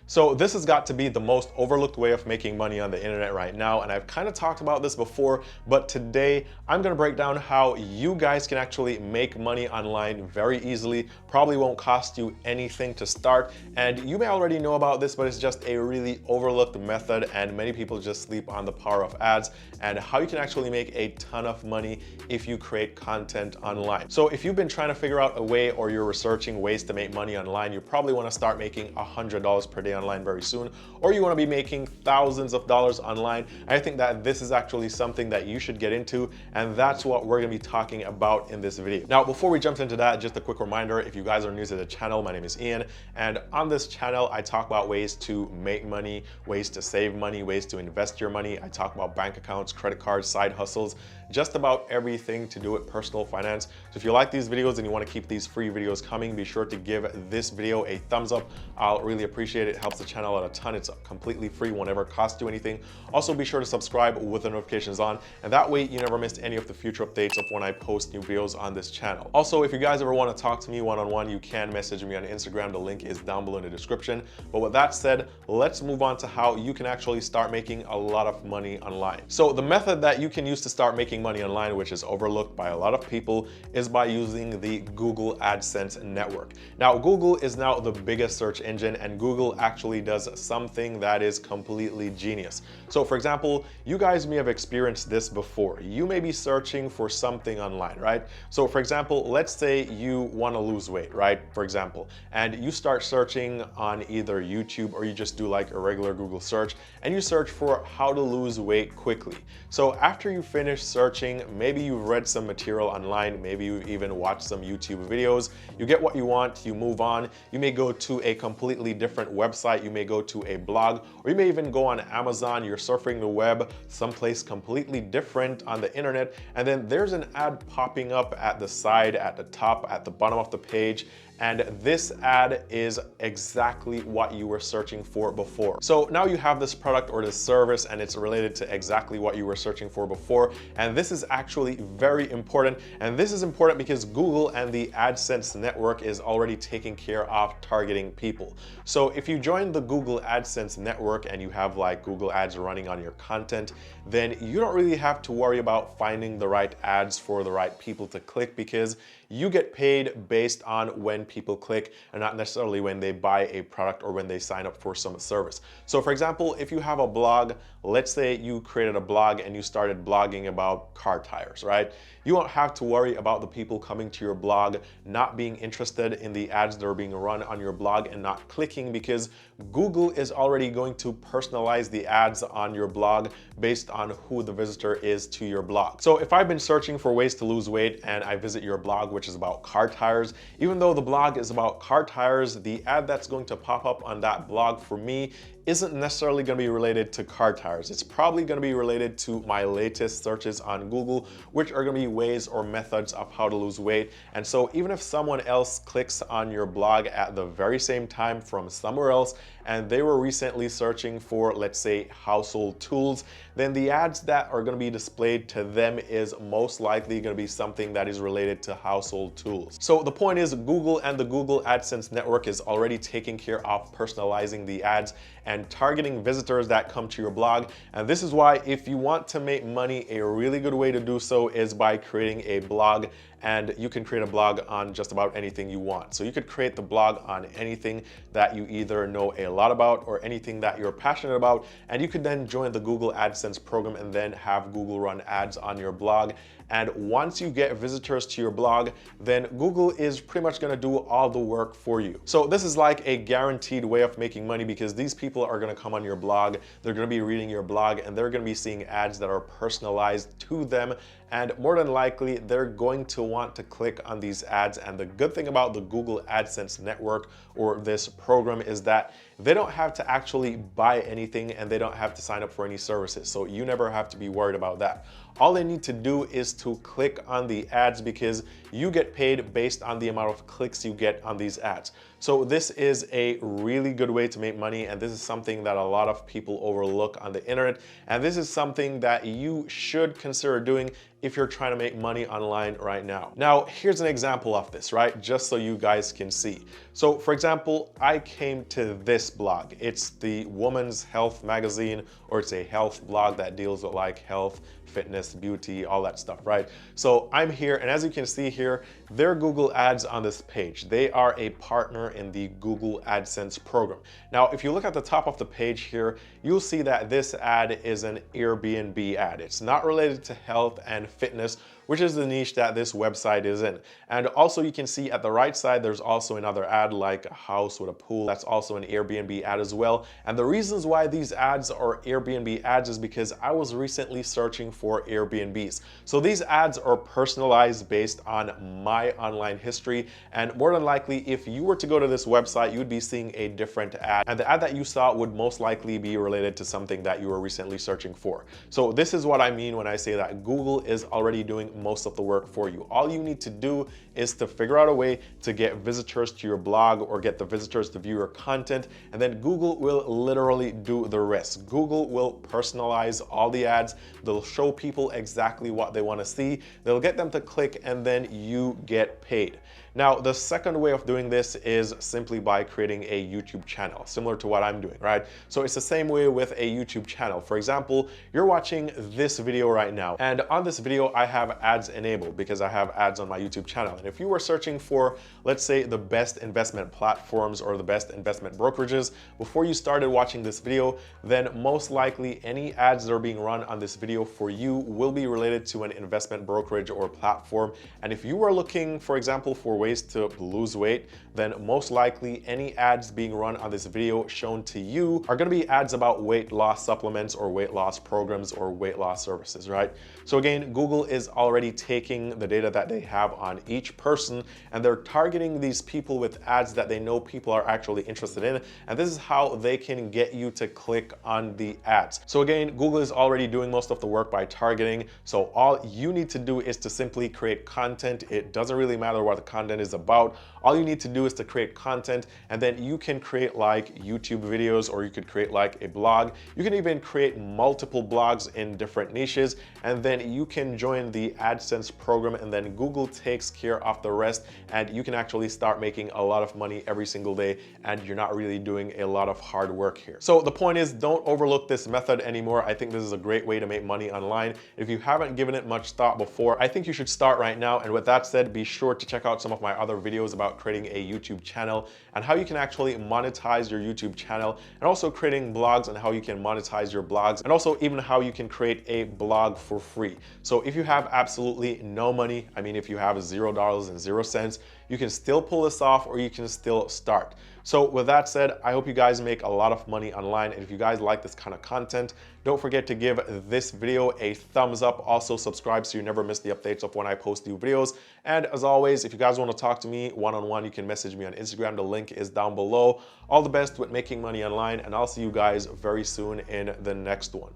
So this has got to be the most overlooked way of making money on the internet right now, and I've kind of talked about this before, but today I'm going to break down how you guys can actually make money online very easily. Probably won't cost you anything to start, and you may already know about this, but it's just a really overlooked method, and many people just sleep on the power of ads and how you can actually make a ton of money if you create content online. So if you've been trying to figure out a way, or you're researching ways to make money online, you probably want to start making $100 per day online very soon, or you want to be making thousands of dollars online. I think that this is actually something that you should get into, and that's what we're going to be talking about in this video. Now, before we jump into that, just a quick reminder, if you guys are new to the channel, my name is Ian, and on this channel I talk about ways to make money, ways to save money, ways to invest your money. I talk about bank accounts, credit cards, side hustles, just about everything to do with personal finance. So if you like these videos and you want to keep these free videos coming, be sure to give this video a thumbs up. I'll really appreciate it. It helps the channel out a ton. It's completely free, won't ever cost you anything. Also, be sure to subscribe with the notifications on, and that way you never miss any of the future updates of when I post new videos on this channel. Also, if you guys ever want to talk to me one-on-one, you can message me on Instagram. The link is down below in the description. But with that said, let's move on to how you can actually start making a lot of money online. So the method that you can use to start making money online, which is overlooked by a lot of people, is by using the Google AdSense network. Now, Google is now the biggest search engine, and Google actually does something that is completely genius. So for example, you guys may have experienced this before. You may be searching for something online, right? So for example, let's say you want to lose weight, right? For example, and you start searching on either YouTube, or you just do like a regular Google search, and you search for how to lose weight quickly. So after you finish searching, maybe you've read some material online, maybe you even watched some YouTube videos, you get what you want, you move on. You may go to a completely different website, you may go to a blog, or you may even go on Amazon. You're surfing the web someplace completely different on the internet, and then there's an ad popping up at the side, at the top, at the bottom of the page, and this ad is exactly what you were searching for before. So now you have this product or this service, and it's related to exactly what you were searching for before. And this is actually very important. And this is important because Google and the AdSense network is already taking care of targeting people. So if you join the Google AdSense network and you have like Google ads running on your content, then you don't really have to worry about finding the right ads for the right people to click, because you get paid based on when people click and not necessarily when they buy a product or when they sign up for some service. So for example, if you have a blog, let's say you created a blog and you started blogging about car tires, right? You won't have to worry about the people coming to your blog not being interested in the ads that are being run on your blog and not clicking, because Google is already going to personalize the ads on your blog based on who the visitor is to your blog. So if I've been searching for ways to lose weight and I visit your blog, which is about car tires, even though the blog is about car tires, the ad that's going to pop up on that blog for me isn't necessarily going to be related to car tires. It's probably going to be related to my latest searches on Google, which are going to be ways or methods of how to lose weight. And so even if someone else clicks on your blog at the very same time from somewhere else, and they were recently searching for, let's say, household tools, then the ads that are going to be displayed to them is most likely going to be something that is related to household tools. So the point is, Google and the Google AdSense network is already taking care of personalizing the ads and targeting visitors that come to your blog. And this is why, if you want to make money, a really good way to do so is by creating a blog. And you can create a blog on just about anything you want. So you could create the blog on anything that you either know a lot about or anything that you're passionate about, and you could then join the Google AdSense program and then have Google run ads on your blog. And once you get visitors to your blog, then Google is pretty much going to do all the work for you. So this is like a guaranteed way of making money, because these people are going to come on your blog, they're going to be reading your blog, and they're going to be seeing ads that are personalized to them. And more than likely, they're going to want to click on these ads. And the good thing about the Google AdSense network, or this program, is that they don't have to actually buy anything, and they don't have to sign up for any services. So you never have to be worried about that. All they need to do is to click on the ads, because you get paid based on the amount of clicks you get on these ads. So this is a really good way to make money, and this is something that a lot of people overlook on the internet, and this is something that you should consider doing if you're trying to make money online right now. Now, here's an example of this, right? Just so you guys can see. So for example, I came to this blog. It's the Woman's Health magazine, or it's a health blog that deals with like health, fitness, beauty, all that stuff, right? So I'm here, and as you can see here, there are Google ads on this page. They are a partner in the Google AdSense program. Now, if you look at the top of the page here, you'll see that this ad is an Airbnb ad. It's not related to health and fitness, which is the niche that this website is in. And also you can see at the right side, there's also another ad like a house with a pool. That's also an Airbnb ad as well. And the reasons why these ads are Airbnb ads is because I was recently searching for Airbnbs. So these ads are personalized based on my online history. And more than likely, if you were to go to this website, you'd be seeing a different ad. And the ad that you saw would most likely be related to something that you were recently searching for. So this is what I mean when I say that Google is already doing most of the work for you. All you need to do is to figure out a way to get visitors to your blog or get the visitors to view your content, and then Google will literally do the rest. Google will personalize all the ads. They'll show people exactly what they want to see. They'll get them to click, and then you get paid. Now, the second way of doing this is simply by creating a YouTube channel, similar to what I'm doing, right? So it's the same way with a YouTube channel. For example, you're watching this video right now, and on this video, I have ads enabled because I have ads on my YouTube channel. And if you were searching for, let's say, the best investment platforms or the best investment brokerages before you started watching this video, then most likely any ads that are being run on this video for you will be related to an investment brokerage or platform. And if you are looking, for example, for ways to lose weight, then most likely any ads being run on this video shown to you are going to be ads about weight loss supplements or weight loss programs or weight loss services, right? So again, Google is already taking the data that they have on each person, and they're targeting these people with ads that they know people are actually interested in, and this is how they can get you to click on the ads. So again, Google is already doing most of the work by targeting, so all you need to do is to simply create content. It doesn't really matter what the content is about. All you need to do is to create content, and then you can create like YouTube videos, or you could create like a blog. You can even create multiple blogs in different niches, and then you can join the AdSense program, and then Google takes care of the rest, and you can actually start making a lot of money every single day, and you're not really doing a lot of hard work here. So the point is, don't overlook this method anymore. I think this is a great way to make money online. If you haven't given it much thought before, I think you should start right now. And with that said, be sure to check out some of my other videos about creating a YouTube channel and how you can actually monetize your YouTube channel, and also creating blogs and how you can monetize your blogs, and also even how you can create a blog for free. So if you have absolutely no money, I mean, if you have $0 and 0 cents, you can still pull this off, or you can still start. So with that said, I hope you guys make a lot of money online. And if you guys like this kind of content, don't forget to give this video a thumbs up. Also subscribe so you never miss the updates of when I post new videos. And as always, if you guys want to talk to me one-on-one, you can message me on Instagram. The link is down below. All the best with making money online, and I'll see you guys very soon in the next one.